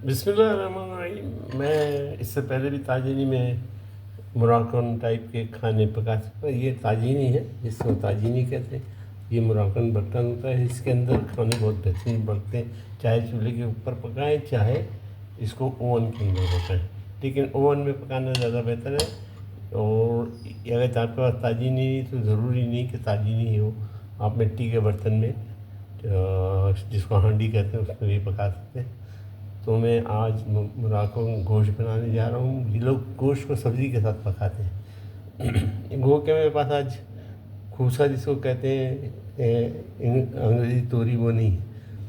बिस्मिल्लाहिर्रहमानिर्रहीम। मैं इससे पहले भी ताजीनी में मोरक्कन टाइप के खाने पका सकता। ये ताजीनी है जिसको ताजीनी कहते हैं। ये मोरक्कन बर्तन होता है, इसके अंदर खाने बहुत बेहतरीन बनते हैं, चाहे चूल्हे के ऊपर पकाएं चाहे इसको ओवन के अंदर पकाएं, लेकिन ओवन में पकाना ज़्यादा बेहतर है। और अगर आपके पास ताजीनी नहीं तो ज़रूरी नहीं कि ताजीनी ही हो, आप मिट्टी के बर्तन में जिसको हांडी कहते हैं उसमें भी पका सकते हैं। तो मैं आज मोरक्कन गोश्त बनाने जा रहा हूँ। ये लोग गोश्त को सब्ज़ी के साथ पकाते हैं। गो के मेरे पास आज खूसा जिसको कहते हैं अंग्रेज़ी तोरी, वो नहीं,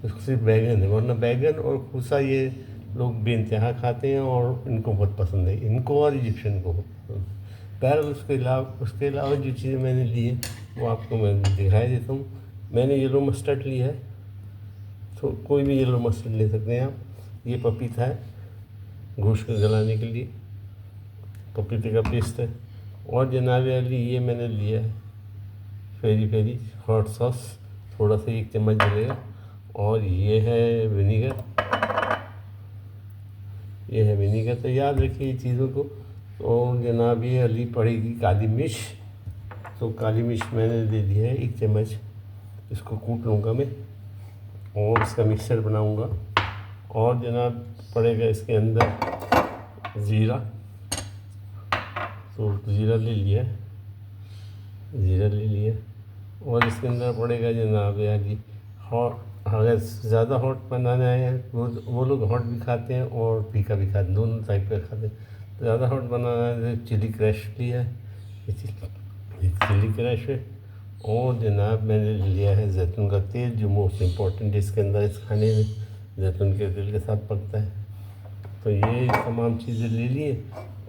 उसको सिर्फ बैगन है। वरना बैगन और खूसा ये लोग बेइंतहा खाते हैं और इनको बहुत पसंद है, इनको और इजिप्शियन को बहुत पसंद है। बहरहाल उसके अलावा जो चीज़ें मैंने ली है वो आपको मैं दिखाई देता हूँ। मैंने येलो मस्टर्ड लिया है, तो कोई भी येलो मस्टर्ड ले सकते हैं आप। ये पपीता है गोश्त को गलाने के लिए, पपीते का पेस्ट है। और जनाब अली ये मैंने लिया है पेरी पेरी हॉट सॉस, थोड़ा सा 1 चम्मच डलेगा। और ये है विनीगर, ये है विनीगर। तो याद रखिए ये चीज़ों को। और जनाब ये अली पड़ेगी काली मिर्च, तो काली मिर्च मैंने ले लिया है 1 चम्मच। इसको कूट लूँगा मैं और इसका मिक्सचर बनाऊँगा। और जनाब पड़ेगा इसके अंदर ज़ीरा, तो ज़ीरा ले लिया, ज़ीरा ले लिया। और इसके अंदर पड़ेगा जनाब यानी हॉट, अगर ज़्यादा हॉट बनाना है वो लोग हॉट भी खाते हैं और फीका भी खाते हैं, दोनों टाइप का खाते हैं। तो ज़्यादा हॉट बनाना है तो चिली क्रश लिया है, चिली क्रश है। और जनाब मैंने लिया है जैतून का तेल, जो मोस्ट इम्पॉर्टेंट इसके अंदर इस खाने में जैतून के तेल के साथ पकता है। तो ये तमाम चीज़ें ले लिए।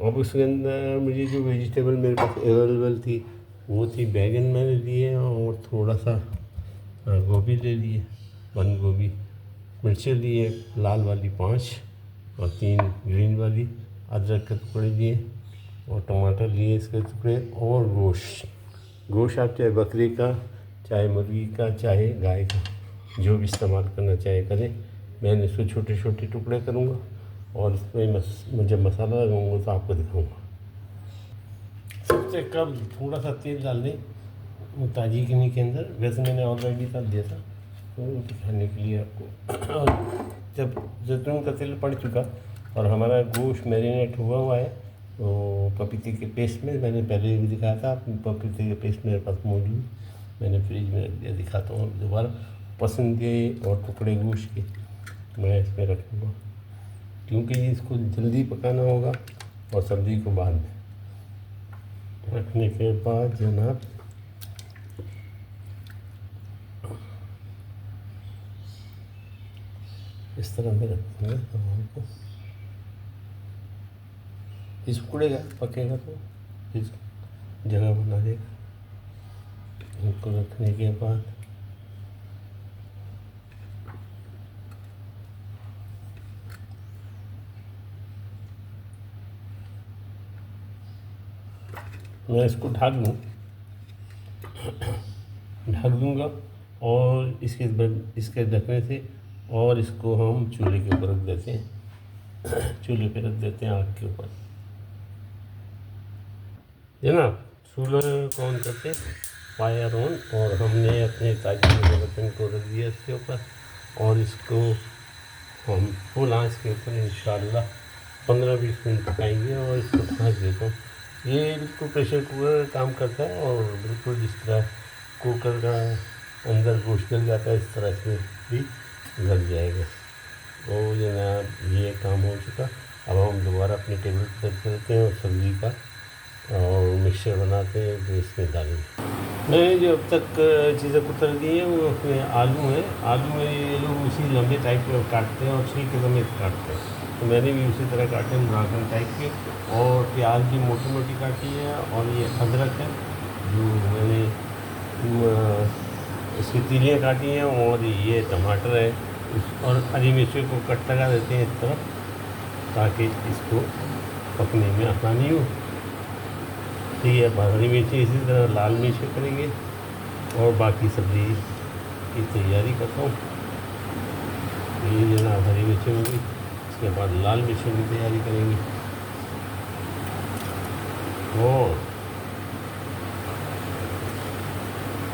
अब उसके अंदर मुझे जो वेजिटेबल मेरे पास अवेलेबल थी वो थी बैगन मैंने लिए और थोड़ा सा गोभी ले लिए, बंद गोभी। मिर्चें लिए लाल वाली 5 और 3 ग्रीन वाली। अदरक के टुकड़े लिए और टमाटर लिए इसके टुकड़े। और गोश्त आप चाहे बकरी का, चाहे मुर्गी का, चाहे गाय का, जो भी इस्तेमाल करना चाहे करें। मैंने इसको छोटे छोटे टुकड़े करूँगा और इसमें जब मसाला लगाऊँगा तो आपको दिखाऊँगा। सबसे कम थोड़ा सा तेल डाल दें ताजीनी के अंदर, वैसे मैंने ऑलरेडी डाल दिया था तो दिखाने के लिए आपको। और जब जैतून का तेल पड़ चुका और हमारा गोश्त मैरिनेट हुआ है, तो पपीते के पेस्ट में मैंने पहले भी दिखाया था, पपीते के पेस्ट मेरे पास मौजूद, मैंने फ्रिज में रख दिया। दिखाता हूँ दोबारा। पसंद के और टुकड़े गोश्त के मैं इसमें रखूँगा, क्योंकि इसको जल्दी पकाना होगा और सब्ज़ी को बाद में रखने के बाद जनाब इस तरह से रखेंगे तो हमको इस उकड़ेगा, पकेगा तो इस जगह बना देगा। इनको रखने के बाद मैं इसको ढक दूँगा और इसके ढकने से और इसको हम चूल्हे के ऊपर रख देते हैं, चूल्हे पे रख देते हैं आग के ऊपर। जनाब चूल्हे को ऑन करते, फायर ऑन, और हमने अपने ताजीनी बर्तन को रख दिया इसके ऊपर और इसको हम फुल आंच के ऊपर इंशाल्लाह 15-20 मिनट पकाएंगे। और इसको ढक देता हूँ। ये बिल्कुल प्रेशर कुकर काम करता है और बिल्कुल जिस तरह कुकर का अंदर गोश्त गल जाता है इस तरह से भी गल जाएगा। तो जनाब ये काम हो चुका। अब हम दोबारा अपने टेबल पर करते हैं और सब्ज़ी का और मिक्सचर बनाते हैं जो इसमें डालेंगे। मैंने जो अब तक चीज़ें कुतर दी हैं वो उसमें आलू हैं। आलू में ये लोग उसी लंबे टाइप के काटते हैं और छिलके समेत काटते हैं, तो मैंने भी उसी तरह काटे मोरक्कन टाइप के। और प्याज भी मोटी मोटी काटी है। और ये अदरक है जो मैंने इसकी तीलियाँ काटी हैं। और ये टमाटर है और हरी मिर्ची को कट लगा देते हैं इस तरह, ताकि इसको पकने में आसानी हो। ठीक है, हरी मिर्ची इसी तरह लाल मिर्च करेंगे और बाकी सब्ज़ी की तैयारी करता हूँ। ये जनाब हरी मिर्ची होगी, उसके बाद लाल मिर्चों की तैयारी करेंगे और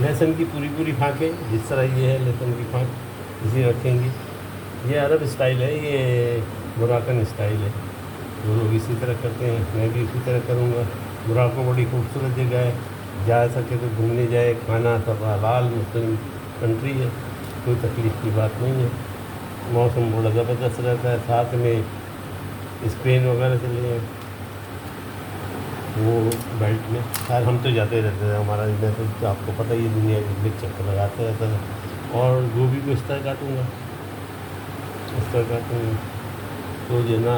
लहसुन की पूरी पूरी फाँकें, जिस तरह ये है लहसुन की फाँक इसी रखेंगे। ये अरब स्टाइल है, ये मोरक्कन स्टाइल है, वो लोग इसी तरह करते हैं, मैं भी इसी तरह करूँगा। मोरक्को बड़ी खूबसूरत जगह है, जा सके तो घूमने जाए। खाना सब हलाल मुस्लिम कंट्री है, कोई तकलीफ़ की बात नहीं है। मौसम बड़ा ज़बरदस्त रहता है। साथ में स्पेन वगैरह चले हैं वो बेल्ट में, खैर हम तो जाते रहते थे, हमारा मैं तो आपको पता ही है, दुनिया में चक्कर लगाते रहता था। और गोभी को इस तरह काटूँगा, इस तरह काटूँगा तो जना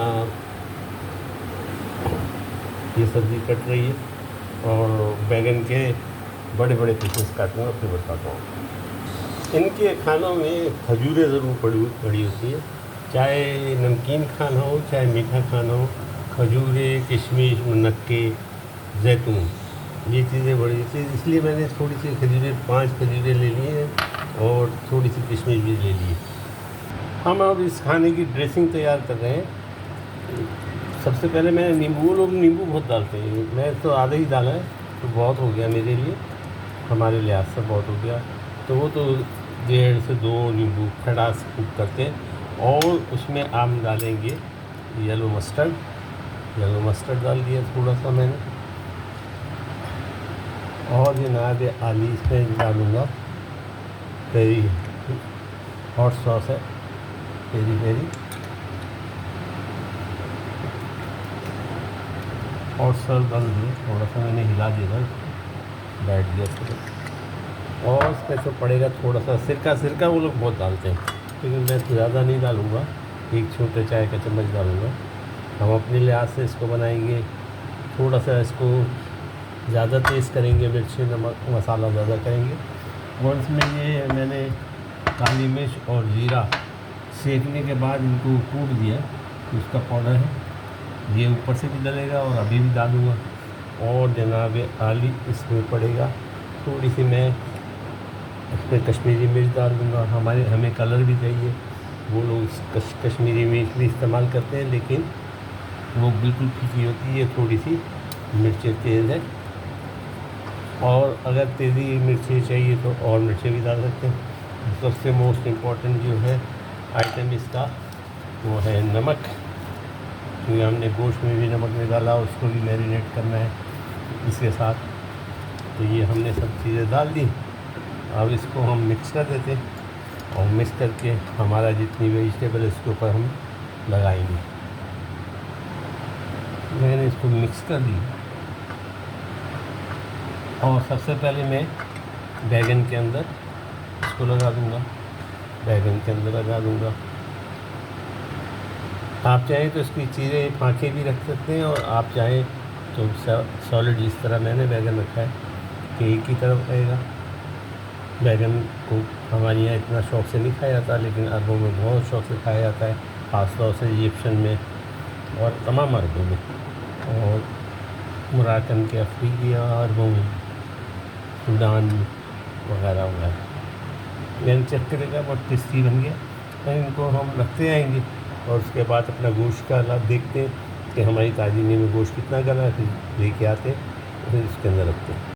ये सब्ज़ी कट रही है और बैंगन के बड़े बड़े पीसेस काटूँगा, फिर बताता हूँ। इनके खानों में खजूरें ज़रूर पड़ी होती है, चाहे नमकीन खाना हो चाहे मीठा खाना हो। खजूरें, किशमिश, मुनक्के, जैतून, ये चीज़ें बड़ी होती है, इसलिए मैंने थोड़ी सी खजूरें 5 खजूरें ले ली हैं और थोड़ी सी किशमिश भी ले ली है। हम अब इस खाने की ड्रेसिंग तैयार कर रहे हैं। सबसे पहले मैंने नींबू, वो लोग नींबू बहुत डालते हैं, मैं तो आधा ही डाला है, तो बहुत हो गया मेरे लिए, हमारे लिहाज से बहुत हो गया। तो वो तो 1.5 से 2 नींबू खटास खूब करते हैं। और उसमें हम डालेंगे येलो मस्टर्ड डाल दिया थोड़ा सा मैंने, और जनाब आली इसमें डालूँगा पेरी हॉट सॉस है, पेरी हॉट सॉस डाल दिया, थोड़ा सा मैंने हिला दिया था, बैठ गया थोड़ा। और इसमें तो पड़ेगा थोड़ा सा सिरका वो लोग बहुत डालते हैं, लेकिन मैं तो ज़्यादा नहीं डालूँगा, 1 छोटे चाय का चम्मच डालूँगा। हम अपने लिहाज से इसको बनाएंगे, थोड़ा सा इसको ज़्यादा तेज़ करेंगे, मिर्ची नमक मसाला ज़्यादा करेंगे। और इसमें ये मैंने काली मिर्च और ज़ीरा सेकने के बाद इनको कूट दिया, तो उसका पाउडर है, ये ऊपर से भी डलेगा और अभी भी डालूँगा। और जनाब आली इसमें पड़ेगा, थोड़ी सी मैं इसमें कश्मीरी मिर्च डाल दूँगा। हमें कलर भी चाहिए, वो लोग कश्मीरी मिर्च भी इस्तेमाल करते हैं, लेकिन वो बिल्कुल फीकी होती है, थोड़ी सी मिर्चें तेज़ है। और अगर तेज़ी मिर्ची चाहिए तो और मिर्ची भी डाल सकते हैं। सबसे मोस्ट इम्पॉर्टेंट जो है आइटम इसका वो है नमक, क्योंकि हमने गोश्त में भी नमक नहीं डाला, उसको भी मैरिनेट करना है इसके साथ। तो ये हमने सब चीज़ें डाल दी, अब इसको हम मिक्स कर देते हैं और मिक्स करके हमारा जितनी वेजिटेबल है इसके ऊपर हम लगाएंगे। मैंने इसको मिक्स कर दी और सबसे पहले मैं बैगन के अंदर इसको लगा दूँगा, आप चाहें तो इसकी चीज़ें फाँके भी रख सकते हैं, और आप चाहें तो सॉलिड जिस तरह मैंने बैगन रखा है कि एक ही तरफ रहेगा। बैगन को हमारे यहाँ इतना शौक़ से नहीं खाया जाता, लेकिन अरबों में बहुत शौक़ से खाया जाता है, ख़ास तौर से इजिप्शियन में और तमाम अरबों में, और मोरक्कन के अफ्रीकी अरबों में, सूडान वगैरह वगैरह। मैंने चेक करेगा बहुत टेस्टी बन गया। तो इनको हम रखते आएंगे और उसके बाद अपना गोश्त का हालात देखते हैं कि हमारी ताजीनी में गोश्त कितना गला है, फिर लेके आते हैं, फिर इसके अंदर रखते हैं।